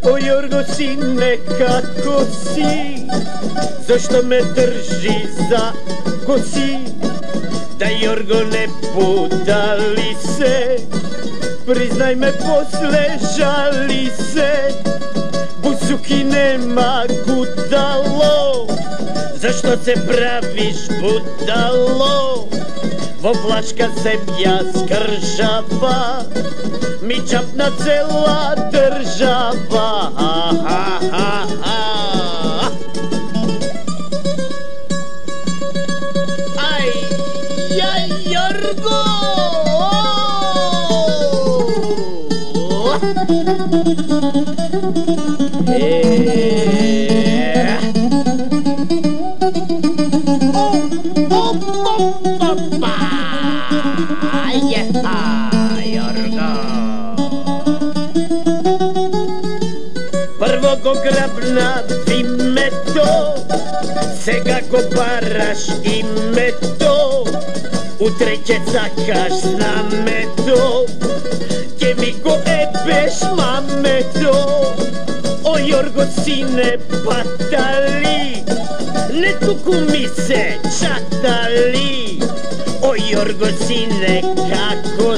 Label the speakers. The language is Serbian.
Speaker 1: O Jorgo sine, kako si? Zašto me drži za kosi? Da Jorgo ne budali se, priznaj me posle, žali se. Busuki nema gudalo, zašto se praviš budalo? Vovlačka zemlja skržava, mi čapna cela država. Aj, Jorgo! Prvo go grabnavi me to, сега го бараш и ме то, утре ќе цакаш знамето, ке ми го ебеш мамето. О, Jorgo sine, патали, не туку ми се чатали. O Jorgo sine, kako